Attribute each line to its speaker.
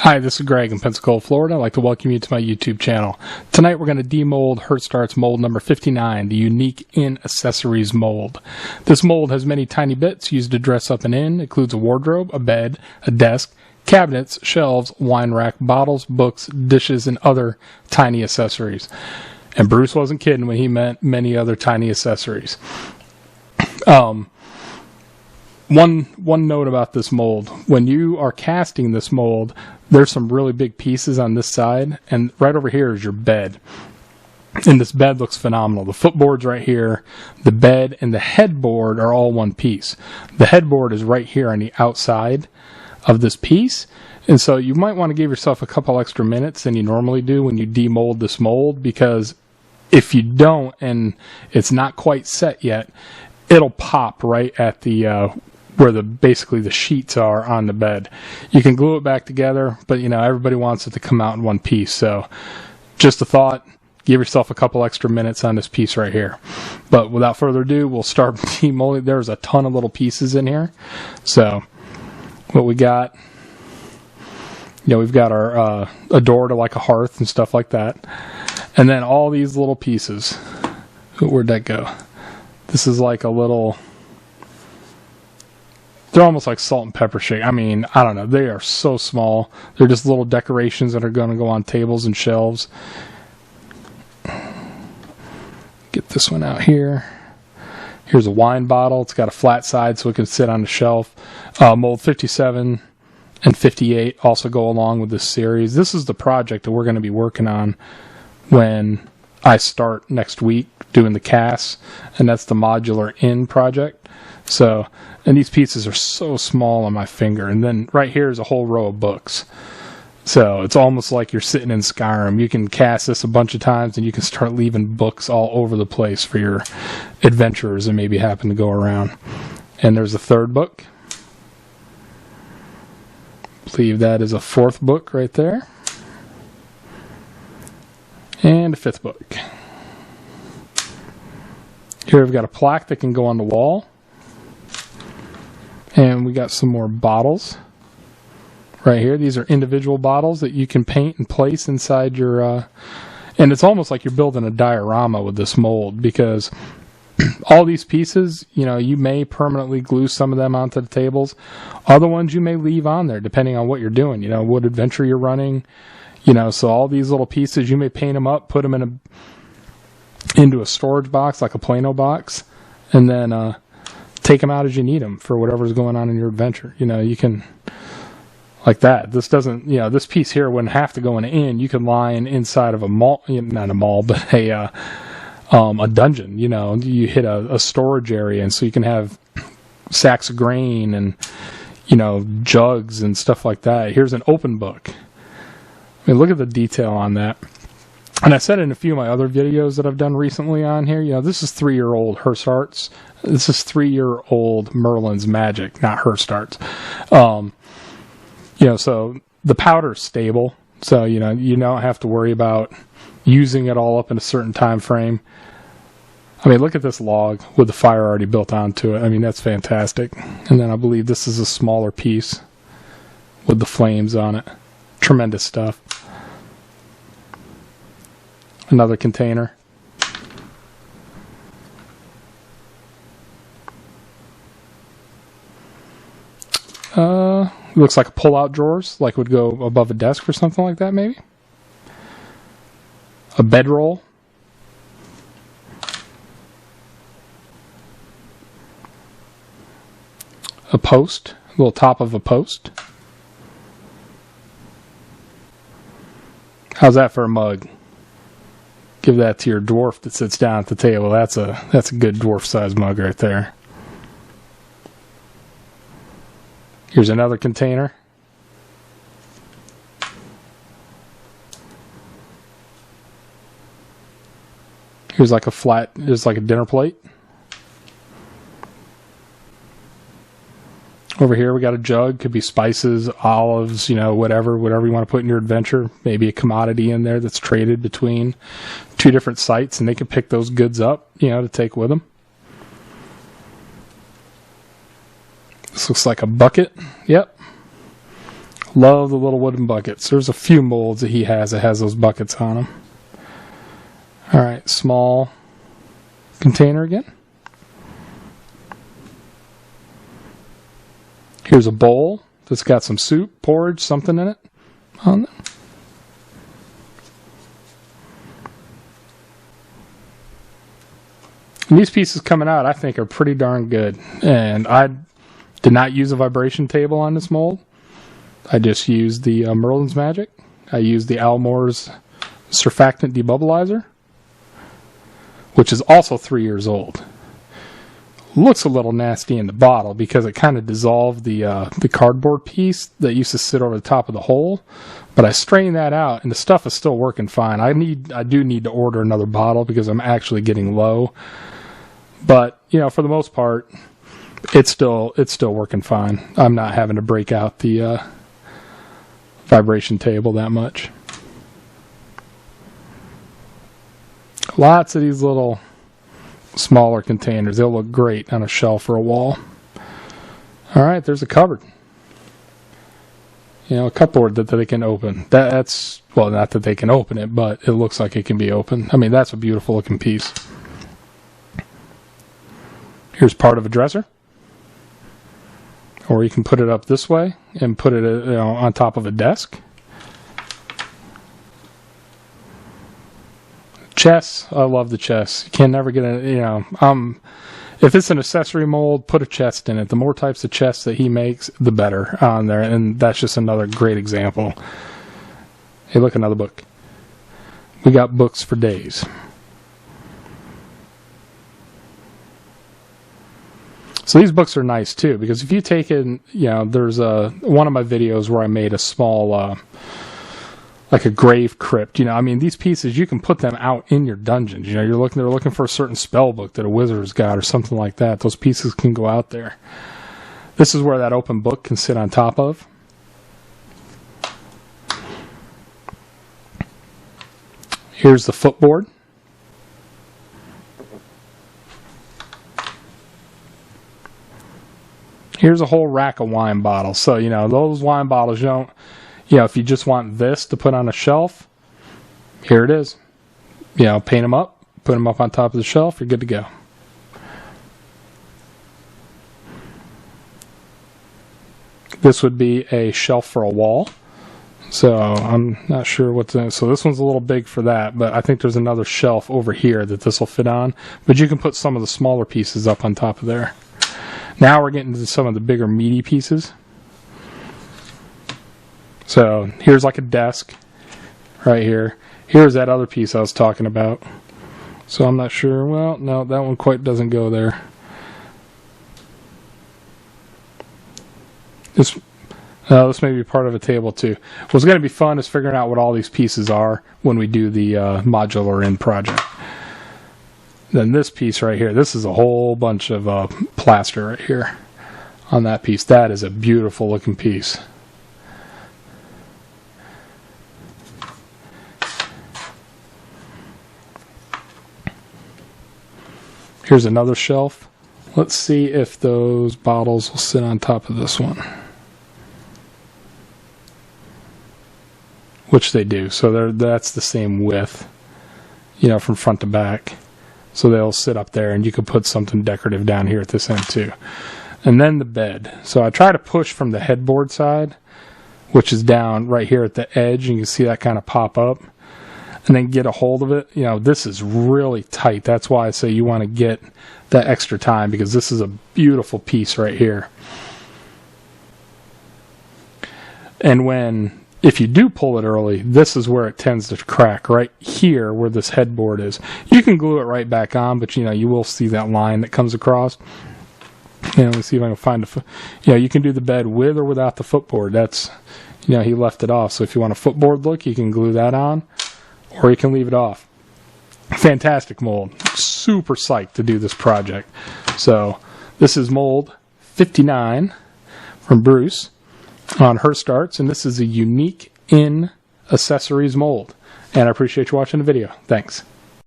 Speaker 1: Hi, this is Greg in Pensacola, Florida. I'd like to welcome you to my YouTube channel. Tonight we're going to demold Hirst mold number 59, the unique in accessories mold. This mold has many tiny bits used to dress up an inn. It includes a wardrobe, a bed, a desk, cabinets, shelves, wine rack, bottles, books, dishes, and other tiny accessories. And Bruce wasn't kidding when he meant many other tiny accessories. One note about this mold. When you are casting this mold, there's some really big pieces on this side, and right over here is your bed. And this bed looks phenomenal. The footboard's right here. The bed and the headboard are all one piece. The headboard is right here on the outside of this piece. And so you might want to give yourself a couple extra minutes than you normally do when you demold this mold, because if you don't and it's not quite set yet, it'll pop right at the where basically the sheets are on the bed. You can glue it back together, but everybody wants it to come out in one piece. So just a thought, give yourself a couple extra minutes on this piece right here. But without further ado, we'll start demolding. There's a ton of little pieces in here. So what we got, we've got our a door to like a hearth and stuff like that. And then all these little pieces. Where'd that go? This is like a little... They're almost like salt and pepper shake. I mean, I don't know. They are so small. They're just little decorations that are going to go on tables and shelves. Get this one out here. Here's a wine bottle. It's got a flat side so it can sit on the shelf. Mold 57 and 58 also go along with this series. This is the project that we're going to be working on when I start next week doing the casts, and that's the modular in project. So, and these pieces are so small on my finger. And then right here is a whole row of books. So it's almost like you're sitting in Skyrim. You can cast this a bunch of times and you can start leaving books all over the place for your adventurers that maybe happen to go around. And there's a third book. I believe that is a fourth book right there. And a fifth book. Here we've got a plaque that can go on the wall. And we got some more bottles right here. These are individual bottles that you can paint and place inside your... and it's almost like you're building a diorama with this mold, because all these pieces, you may permanently glue some of them onto the tables. Other ones you may leave on there depending on what you're doing, what adventure you're running. So all these little pieces, you may paint them up, put them into a storage box, like a Plano box, and then take them out as you need them for whatever's going on in your adventure. You can, like that. This doesn't, this piece here wouldn't have to go in an inn. You can line inside of a mall, not a mall, but a dungeon. You hit a storage area, and so you can have sacks of grain and, jugs and stuff like that. Here's an open book. I mean, look at the detail on that. And I said in a few of my other videos that I've done recently on here, this is 3-year-old Hirst Arts. This is 3-year-old Merlin's Magic, not Hirst Arts. So the powder's stable. So, you don't have to worry about using it all up in a certain time frame. I mean, look at this log with the fire already built onto it. I mean, that's fantastic. And then I believe this is a smaller piece with the flames on it. Tremendous stuff. Another container. Looks like a pull-out drawers, like would go above a desk or something like that, maybe. A bedroll. A post, a little top of a post. How's that for a mug? Give that to your dwarf that sits down at the table. That's a good dwarf-sized mug right there. Here's another container. Here's like a dinner plate. Over here we got a jug. Could be spices, olives, whatever you want to put in your adventure. Maybe a commodity in there that's traded between two different sites, and they can pick those goods up, to take with them. This looks like a bucket. Yep. Love the little wooden buckets. There's a few molds that he has that has those buckets on them. Alright, small container again. Here's a bowl that's got some soup, porridge, something in it. On there. And these pieces coming out, I think, are pretty darn good. And I did not use a vibration table on this mold. I just used the Merlin's Magic. I used the Almore's surfactant debubblizer, which is also 3 years old. Looks a little nasty in the bottle because it kind of dissolved the cardboard piece that used to sit over the top of the hole. But I strained that out, and the stuff is still working fine. I do need to order another bottle because I'm actually getting low. But you know, for the most part, it's still working fine. I'm not having to break out the vibration table that much. Lots of these little smaller containers. They'll look great on a shelf or a wall. Alright, there's a cupboard. You know, a cupboard that they can open. That's, well, not that they can open it, but it looks like it can be opened. I mean, that's a beautiful looking piece. Here's part of a dresser. Or you can put it up this way and put it, you know, on top of a desk. Chest, I love the chest. You can never get a, you know, if it's an accessory mold, put a chest in it. The more types of chests that he makes, the better on there. And that's just another great example. Hey, look, another book. We got books for days. So these books are nice too, because if you take in, you know, there's one of my videos where I made a small, like a grave crypt. You know, I mean, these pieces, you can put them out in your dungeons. You know, they're looking for a certain spell book that a wizard's got or something like that. Those pieces can go out there. This is where that open book can sit on top of. Here's the footboard. Here's a whole rack of wine bottles. So, you know, those wine bottles, you know, if you just want this to put on a shelf, here it is. You know, paint them up, put them up on top of the shelf, you're good to go. This would be a shelf for a wall. So I'm not sure what's in it. So this one's a little big for that, but I think there's another shelf over here that this will fit on. But you can put some of the smaller pieces up on top of there. Now we're getting to some of the bigger meaty pieces. So here's like a desk right here. Here's that other piece I was talking about. So I'm not sure. Well, no, that one quite doesn't go there. This may be part of a table too. What's going to be fun is figuring out what all these pieces are when we do the modular in project. Then this piece right here, this is a whole bunch of plaster right here on that piece. That is a beautiful looking piece. Here's another shelf. Let's see if those bottles will sit on top of this one. Which they do. So that's the same width, you know, from front to back. So they'll sit up there, and you could put something decorative down here at this end too. And then the bed. So I try to push from the headboard side, which is down right here at the edge. And you can see that kind of pop up. And then get a hold of it. You know, this is really tight. That's why I say you want to get that extra time, because this is a beautiful piece right here. And if you do pull it early, this is where it tends to crack, right here where this headboard is. You can glue it right back on, but you know, you will see that line that comes across. You know, let me see if I can find you can do the bed with or without the footboard. That's, you know, he left it off. So if you want a footboard look, you can glue that on, or you can leave it off. Fantastic mold. Super psyched to do this project. So this is mold 59 from Bruce on Hirst Arts, and this is a unique in accessories mold. And I appreciate you watching the video. Thanks.